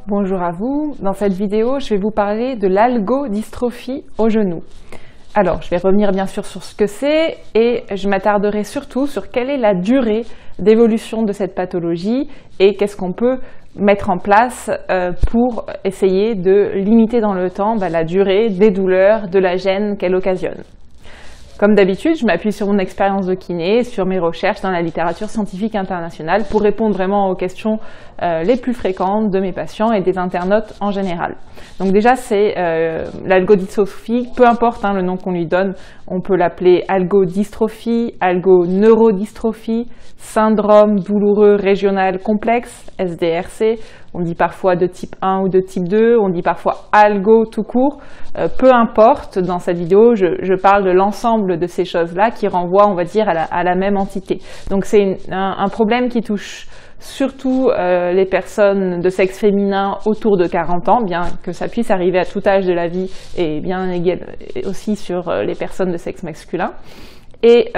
Bonjour à vous. Dans cette vidéo, je vais vous parler de l'algodystrophie au genou. Alors, je vais revenir bien sûr sur ce que c'est et je m'attarderai surtout sur quelle est la durée d'évolution de cette pathologie et qu'est-ce qu'on peut mettre en place pour essayer de limiter dans le temps la durée des douleurs, de la gêne qu'elle occasionne. Comme d'habitude, je m'appuie sur mon expérience de kiné, sur mes recherches dans la littérature scientifique internationale pour répondre vraiment aux questions les plus fréquentes de mes patients et des internautes en général. Donc déjà, c'est l'algodystrophie, peu importe le nom qu'on lui donne, on peut l'appeler algodystrophie, algoneurodystrophie, syndrome douloureux régional complexe, SDRC, on dit parfois de type 1 ou de type 2, on dit parfois algo tout court. Peu importe, dans cette vidéo, je parle de l'ensemble de ces choses-là qui renvoient, on va dire, à la même entité. Donc c'est un problème qui touche surtout les personnes de sexe féminin autour de 40 ans, bien que ça puisse arriver à tout âge de la vie et bien aussi sur les personnes de sexe masculin. Et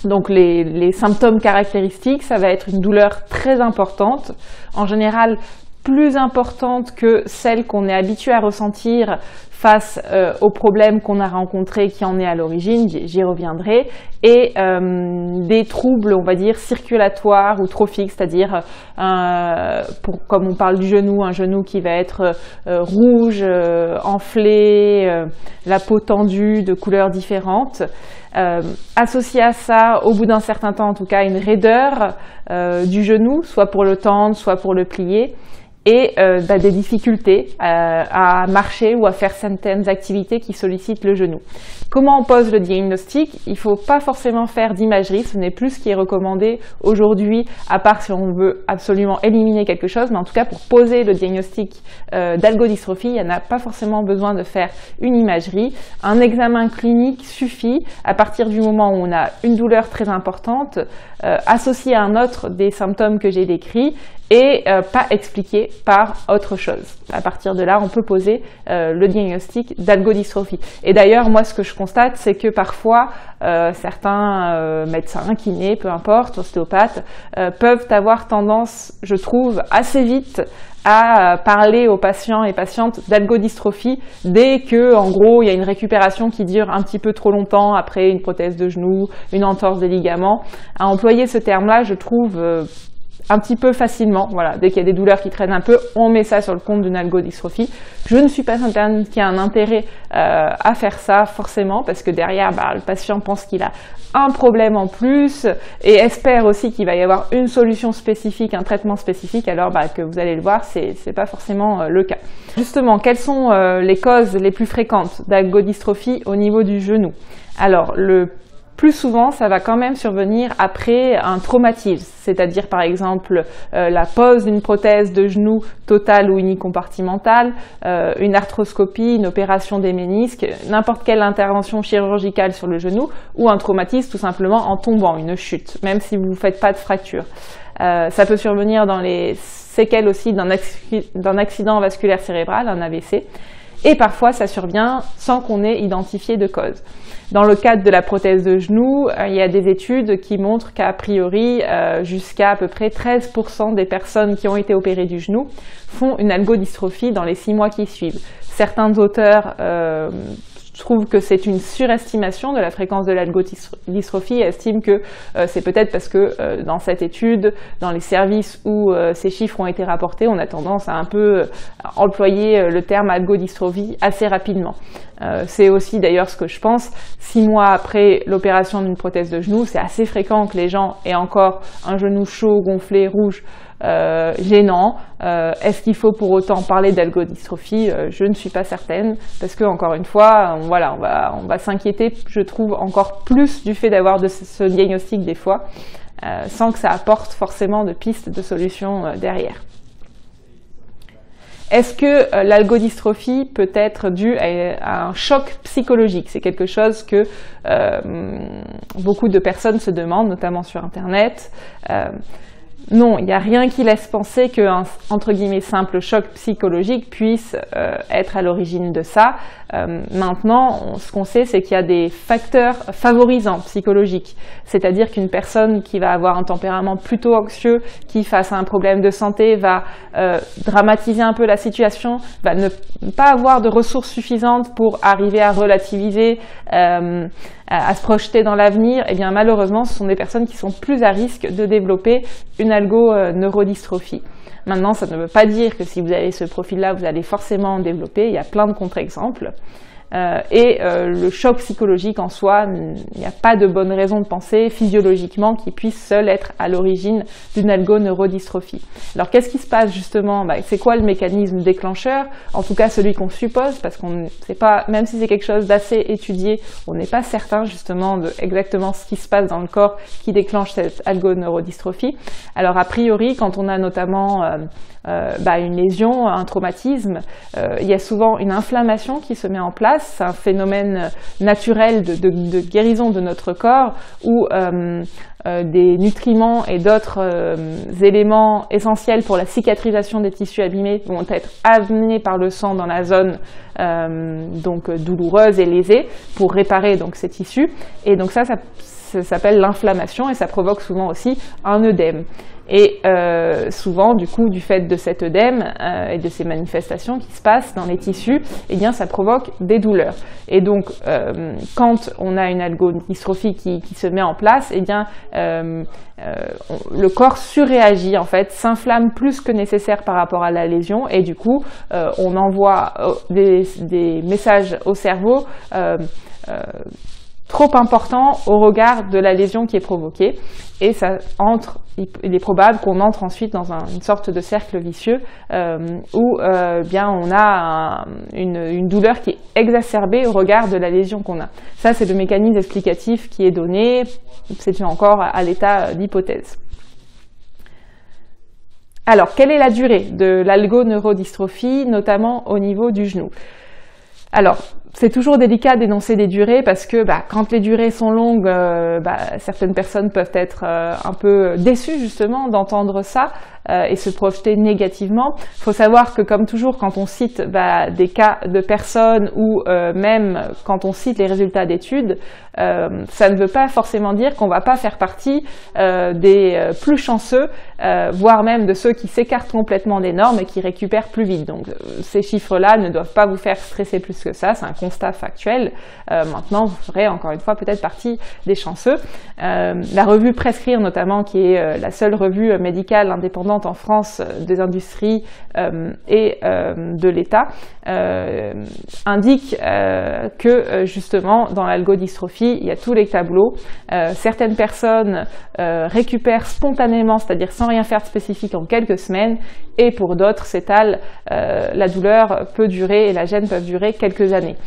donc les symptômes caractéristiques, ça va être une douleur très importante, en général plus importante que celle qu'on est habitué à ressentir face aux problèmes qu'on a rencontrés qui en est à l'origine, j'y reviendrai, et des troubles, on va dire, circulatoires ou trophiques, c'est-à-dire, comme on parle du genou, un genou qui va être rouge, enflé, la peau tendue, de couleurs différentes. Associé à ça, au bout d'un certain temps en tout cas, une raideur du genou, soit pour le tendre, soit pour le plier, et des difficultés à marcher ou à faire certaines activités qui sollicitent le genou. Comment on pose le diagnostic? Il ne faut pas forcément faire d'imagerie, ce n'est plus ce qui est recommandé aujourd'hui, à part si on veut absolument éliminer quelque chose, mais en tout cas pour poser le diagnostic d'algodystrophie, il n'y en a pas forcément besoin de faire une imagerie. Un examen clinique suffit à partir du moment où on a une douleur très importante, associée à un autre des symptômes que j'ai décrits, et pas expliqué par autre chose. À partir de là, on peut poser le diagnostic d'algodystrophie. Et d'ailleurs, moi, ce que je constate, c'est que parfois, certains médecins, kinés, peu importe, ostéopathes, peuvent avoir tendance, je trouve, assez vite à parler aux patients et patientes d'algodystrophie dès que, en gros, il y a une récupération qui dure un petit peu trop longtemps après une prothèse de genou, une entorse des ligaments. À employer ce terme-là, je trouve un petit peu facilement, voilà, dès qu'il y a des douleurs qui traînent un peu, on met ça sur le compte d'une algodystrophie. Je ne suis pas certaine qu'il y a un intérêt à faire ça forcément, parce que derrière, le patient pense qu'il a un problème en plus et espère aussi qu'il va y avoir une solution spécifique, un traitement spécifique, alors que vous allez le voir, c'est pas forcément le cas. Justement, quelles sont les causes les plus fréquentes d'algodystrophie au niveau du genou? Alors, le plus souvent, ça va quand même survenir après un traumatisme, c'est-à-dire par exemple la pose d'une prothèse de genou totale ou unicompartimentale, une arthroscopie, une opération des ménisques, n'importe quelle intervention chirurgicale sur le genou, ou un traumatisme tout simplement en tombant, une chute, même si vous ne faites pas de fracture. Ça peut survenir dans les séquelles aussi d'un accident vasculaire cérébral, un AVC. Et parfois, ça survient sans qu'on ait identifié de cause. Dans le cadre de la prothèse de genou, il y a des études qui montrent qu'à priori, jusqu'à à peu près 13% des personnes qui ont été opérées du genou font une algodystrophie dans les 6 mois qui suivent. Certains auteurs trouvent que c'est une surestimation de la fréquence de l'algodystrophie et estiment que c'est peut-être parce que dans cette étude, dans les services où ces chiffres ont été rapportés, on a tendance à un peu employer le terme algodystrophie assez rapidement. C'est aussi d'ailleurs ce que je pense, 6 mois après l'opération d'une prothèse de genou, c'est assez fréquent que les gens aient encore un genou chaud, gonflé, rouge, gênant. Est-ce qu'il faut pour autant parler d'algodystrophie? Je ne suis pas certaine, parce que encore une fois, on va s'inquiéter, je trouve, encore plus du fait d'avoir ce diagnostic des fois, sans que ça apporte forcément de pistes de solutions derrière. Est-ce que l'algodystrophie peut être due à un choc psychologique? C'est quelque chose que beaucoup de personnes se demandent, notamment sur Internet. non, il n'y a rien qui laisse penser qu'un, entre guillemets, simple choc psychologique puisse être à l'origine de ça. Maintenant, ce qu'on sait, c'est qu'il y a des facteurs favorisants psychologiques. C'est-à-dire qu'une personne qui va avoir un tempérament plutôt anxieux, qui face à un problème de santé va dramatiser un peu la situation, va ne pas avoir de ressources suffisantes pour arriver à relativiser, à se projeter dans l'avenir, et bien malheureusement, ce sont des personnes qui sont plus à risque de développer une algoneurodystrophie. Maintenant, ça ne veut pas dire que si vous avez ce profil-là, vous allez forcément en développer. Il y a plein de contre-exemples. Le choc psychologique en soi, il n'y a pas de bonne raison de penser physiologiquement qu'il puisse seul être à l'origine d'une algoneurodystrophie. Alors qu'est-ce qui se passe justement? C'est quoi le mécanisme déclencheur? En tout cas celui qu'on suppose, parce qu'on ne sait pas, même si c'est quelque chose d'assez étudié, on n'est pas certain justement de exactement ce qui se passe dans le corps qui déclenche cette algoneurodystrophie. Alors a priori, quand on a notamment une lésion, un traumatisme, il y a souvent une inflammation qui se met en place. C'est un phénomène naturel de guérison de notre corps où des nutriments et d'autres éléments essentiels pour la cicatrisation des tissus abîmés vont être amenés par le sang dans la zone douloureuse et lésée pour réparer donc ces tissus. Et donc ça s'appelle l'inflammation et ça provoque souvent aussi un œdème. Et souvent, du coup, du fait de cet œdème et de ces manifestations qui se passent dans les tissus, eh bien, ça provoque des douleurs. Et donc, quand on a une algodystrophie qui se met en place, eh bien, le corps surréagit, en fait, s'inflamme plus que nécessaire par rapport à la lésion, et du coup, on envoie des messages au cerveau trop important au regard de la lésion qui est provoquée, et il est probable qu'on entre ensuite dans une sorte de cercle vicieux où bien on a une douleur qui est exacerbée au regard de la lésion qu'on a. Ça, c'est le mécanisme explicatif qui est donné, c'est encore à l'état d'hypothèse. Alors, quelle est la durée de l'algoneurodystrophie, notamment au niveau du genou? Alors, c'est toujours délicat d'énoncer des durées parce que quand les durées sont longues, certaines personnes peuvent être un peu déçues justement d'entendre ça et se projeter négativement. Il faut savoir que comme toujours, quand on cite des cas de personnes ou même quand on cite les résultats d'études, ça ne veut pas forcément dire qu'on ne va pas faire partie des plus chanceux, voire même de ceux qui s'écartent complètement des normes et qui récupèrent plus vite. Donc ces chiffres-là ne doivent pas vous faire stresser plus que ça, c'est un constat factuel. Maintenant, vous ferez encore une fois peut-être partie des chanceux. La revue Prescrire notamment, qui est la seule revue médicale indépendante en France des industries et de l'État, indique que justement dans l'algodystrophie, il y a tous les tableaux. Certaines personnes récupèrent spontanément, c'est-à-dire sans rien faire de spécifique en quelques semaines, et pour d'autres s'étale, la douleur peut durer et la gêne peut durer quelques années.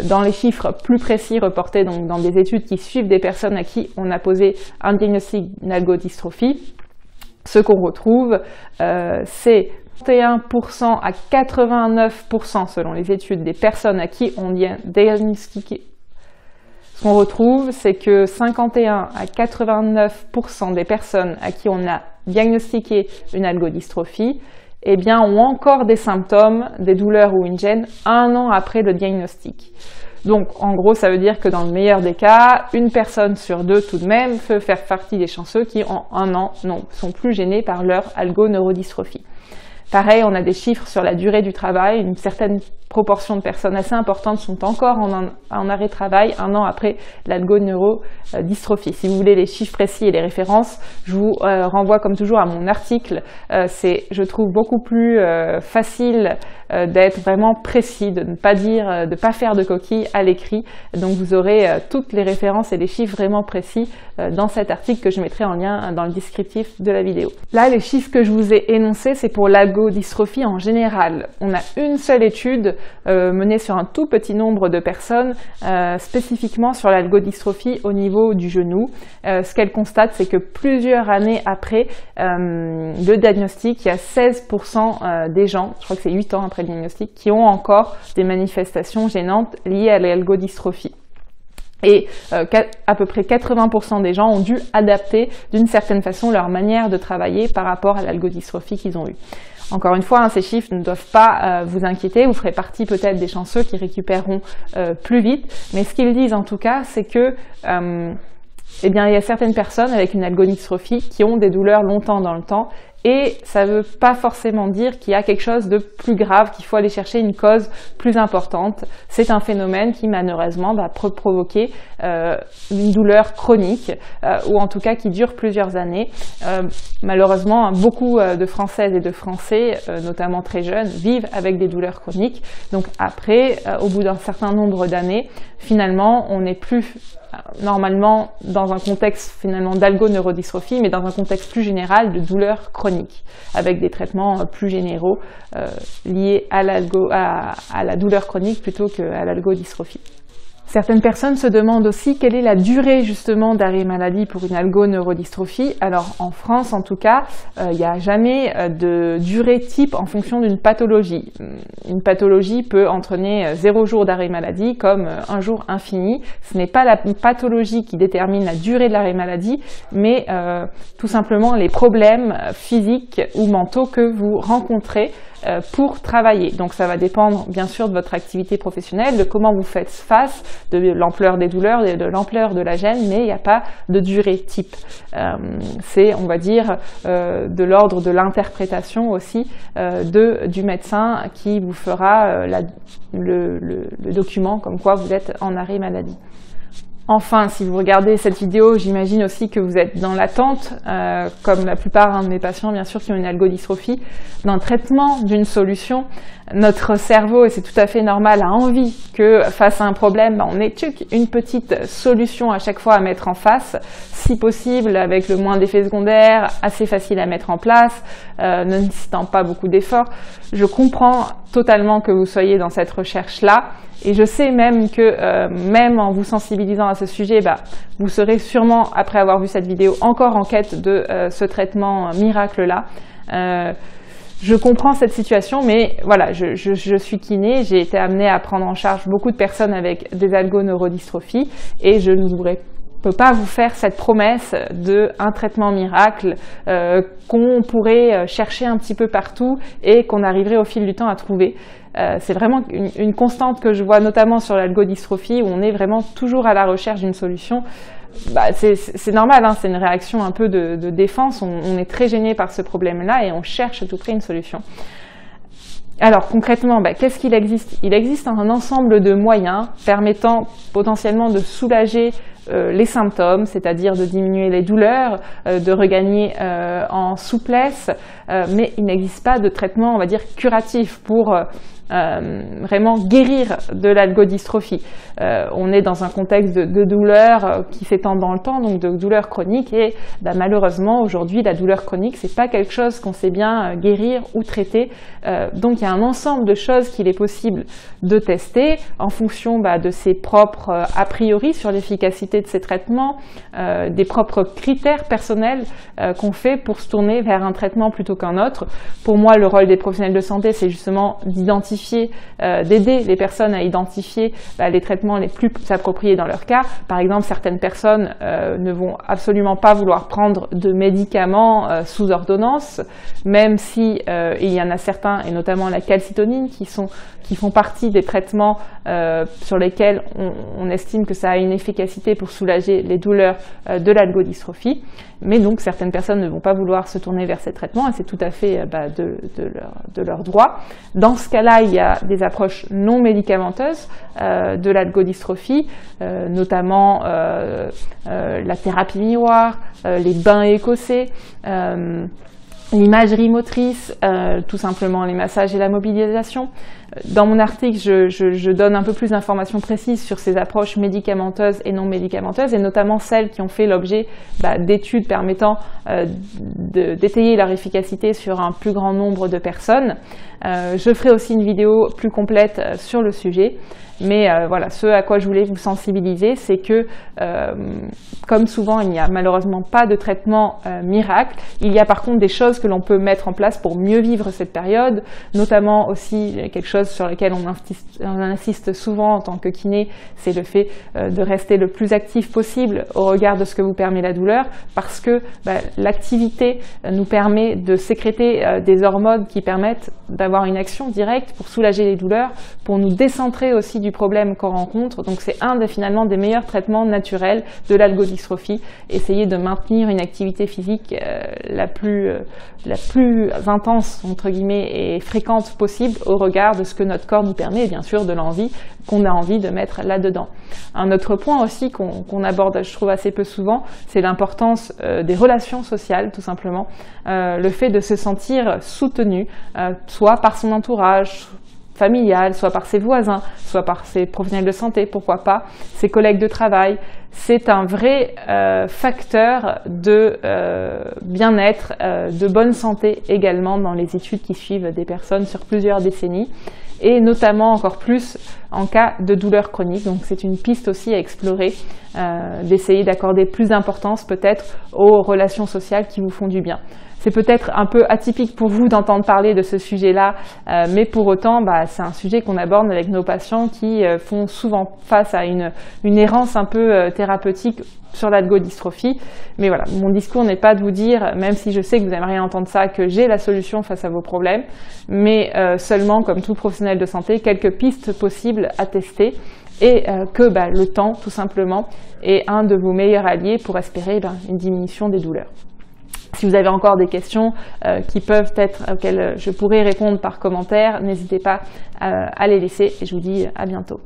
Dans les chiffres plus précis reportés donc dans des études qui suivent des personnes à qui on a posé un diagnostic d'algodystrophie, ce qu'on retrouve, c'est 31% à 89% selon les études des personnes à qui on diagnostiqué. Ce qu'on retrouve, c'est que 51 à 89% des personnes à qui on a diagnostiqué une algodystrophie, eh bien, ont encore des symptômes, des douleurs ou une gêne 1 an après le diagnostic. Donc, en gros, ça veut dire que dans le meilleur des cas, une personne sur 2 tout de même peut faire partie des chanceux qui, en 1 an, sont plus gênés par leur algoneurodystrophie. Pareil, on a des chiffres sur la durée du travail. Une certaine proportion de personnes assez importantes sont encore en arrêt de travail 1 an après l'algoneurodystrophie. Si vous voulez les chiffres précis et les références, je vous renvoie comme toujours à mon article. C'est, je trouve, beaucoup plus facile d'être vraiment précis, de ne pas dire, de pas faire de coquilles à l'écrit. Donc vous aurez toutes les références et les chiffres vraiment précis dans cet article que je mettrai en lien dans le descriptif de la vidéo. Là, les chiffres que je vous ai énoncés, c'est pour l'algodystrophie en général. On a une seule étude menée sur un tout petit nombre de personnes, spécifiquement sur l'algodystrophie au niveau du genou. Ce qu'elle constate, c'est que plusieurs années après le diagnostic, il y a 16% des gens, je crois que c'est 8 ans après le diagnostic, qui ont encore des manifestations gênantes liées à l'algodystrophie. Et à peu près 80% des gens ont dû adapter d'une certaine façon leur manière de travailler par rapport à l'algodystrophie qu'ils ont eue. Encore une fois, hein, ces chiffres ne doivent pas vous inquiéter, vous ferez partie peut-être des chanceux qui récupéreront plus vite, mais ce qu'ils disent en tout cas, c'est que eh bien, il y a certaines personnes avec une algodystrophie qui ont des douleurs longtemps dans le temps, et ça ne veut pas forcément dire qu'il y a quelque chose de plus grave, qu'il faut aller chercher une cause plus importante. C'est un phénomène qui malheureusement peut provoquer une douleur chronique, ou en tout cas qui dure plusieurs années. Malheureusement, beaucoup de Françaises et de Français, notamment très jeunes, vivent avec des douleurs chroniques. Donc après, au bout d'un certain nombre d'années, finalement, on n'est plus normalement dans un contexte finalement d'algoneurodystrophie, mais dans un contexte plus général de douleurs chroniques, avec des traitements plus généraux liés à la douleur chronique plutôt qu'à l'algodystrophie. Certaines personnes se demandent aussi quelle est la durée justement d'arrêt maladie pour une algoneurodystrophie. Alors en France en tout cas, il n'y a jamais de durée type en fonction d'une pathologie. Une pathologie peut entraîner 0 jour d'arrêt maladie comme 1 jour infini. Ce n'est pas la pathologie qui détermine la durée de l'arrêt maladie, mais tout simplement les problèmes physiques ou mentaux que vous rencontrez pour travailler. Donc ça va dépendre bien sûr de votre activité professionnelle, de comment vous faites face, de l'ampleur des douleurs et de l'ampleur de la gêne, mais il n'y a pas de durée type. C'est, on va dire, de l'ordre de l'interprétation aussi du médecin qui vous fera le document comme quoi vous êtes en arrêt maladie. Enfin, si vous regardez cette vidéo, j'imagine aussi que vous êtes dans l'attente, comme la plupart de mes patients, bien sûr, qui ont une algodystrophie, d'un traitement, d'une solution. Notre cerveau, et c'est tout à fait normal, a envie que face à un problème, on ait une petite solution à chaque fois à mettre en face, si possible avec le moins d'effets secondaires, assez facile à mettre en place, ne nécessitant pas beaucoup d'efforts. Je comprends totalement que vous soyez dans cette recherche-là. Et je sais même que, même en vous sensibilisant à ce sujet, vous serez sûrement, après avoir vu cette vidéo, encore en quête de ce traitement miracle-là. Je comprends cette situation, mais voilà, je suis kiné, j'ai été amenée à prendre en charge beaucoup de personnes avec des algoneurodystrophies, et je ne peux pas vous faire cette promesse d'un traitement miracle qu'on pourrait chercher un petit peu partout et qu'on arriverait au fil du temps à trouver. C'est vraiment une constante que je vois notamment sur l'algodystrophie où on est vraiment toujours à la recherche d'une solution. C'est normal, hein, c'est une réaction un peu de défense, on est très gêné par ce problème-là et on cherche à tout prix une solution. Alors concrètement, qu'est-ce qu'il existe? Il existe un ensemble de moyens permettant potentiellement de soulager les symptômes, c'est-à-dire de diminuer les douleurs, de regagner en souplesse, mais il n'existe pas de traitement, on va dire, curatif pour vraiment guérir de l'algodystrophie. On est dans un contexte de douleur qui s'étend dans le temps, donc de douleur chronique, et malheureusement aujourd'hui la douleur chronique c'est pas quelque chose qu'on sait bien guérir ou traiter, donc il y a un ensemble de choses qu'il est possible de tester en fonction de ses propres a priori sur l'efficacité de ces traitements, des propres critères personnels qu'on fait pour se tourner vers un traitement plutôt qu'un autre. Pour moi, le rôle des professionnels de santé, c'est justement d'identifier, d'aider les personnes à identifier les traitements les plus appropriés dans leur cas. Par exemple, certaines personnes ne vont absolument pas vouloir prendre de médicaments sous ordonnance, même si il y en a certains, et notamment la calcitonine, qui font partie des traitements sur lesquels on estime que ça a une efficacité pour soulager les douleurs de l'algodystrophie. Mais donc certaines personnes ne vont pas vouloir se tourner vers ces traitements et c'est tout à fait de leur droit. Dans ce cas-là, il y a des approches non médicamenteuses de l'algodystrophie, notamment la thérapie miroir, les bains écossais, l'imagerie motrice, tout simplement les massages et la mobilisation. Dans mon article, je donne un peu plus d'informations précises sur ces approches médicamenteuses et non médicamenteuses, et notamment celles qui ont fait l'objet d'études permettant d'étayer leur efficacité sur un plus grand nombre de personnes. Je ferai aussi une vidéo plus complète sur le sujet. Mais voilà, ce à quoi je voulais vous sensibiliser, c'est que, comme souvent, il n'y a malheureusement pas de traitement miracle. Il y a par contre des choses que l'on peut mettre en place pour mieux vivre cette période, notamment aussi quelque chose sur lequel on insiste souvent en tant que kiné, c'est le fait de rester le plus actif possible au regard de ce que vous permet la douleur, parce que l'activité nous permet de sécréter des hormones qui permettent d'avoir une action directe pour soulager les douleurs, pour nous décentrer aussi du problème qu'on rencontre. Donc c'est finalement des meilleurs traitements naturels de l'algodystrophie. Essayer de maintenir une activité physique la plus intense entre guillemets et fréquente possible au regard de ce que notre corps nous permet et bien sûr de l'envie qu'on a envie de mettre là-dedans. Un autre point aussi qu'on aborde, je trouve, assez peu souvent, c'est l'importance des relations sociales, tout simplement. Le fait de se sentir soutenu, soit par son entourage familial, soit par ses voisins, soit par ses professionnels de santé, pourquoi pas, ses collègues de travail. C'est un vrai facteur de bien-être, de bonne santé également dans les études qui suivent des personnes sur plusieurs décennies, et notamment encore plus en cas de douleur chronique. Donc c'est une piste aussi à explorer, d'essayer d'accorder plus d'importance peut-être aux relations sociales qui vous font du bien. C'est peut-être un peu atypique pour vous d'entendre parler de ce sujet-là, mais pour autant, c'est un sujet qu'on aborde avec nos patients qui font souvent face à une errance un peu thérapeutique sur l'algodystrophie. Mais voilà, mon discours n'est pas de vous dire, même si je sais que vous aimeriez entendre ça, que j'ai la solution face à vos problèmes, mais seulement, comme tout professionnel de santé, quelques pistes possibles à tester, et que le temps, tout simplement, est un de vos meilleurs alliés pour espérer une diminution des douleurs. Si vous avez encore des questions auxquelles je pourrais répondre par commentaire, n'hésitez pas à les laisser et je vous dis à bientôt.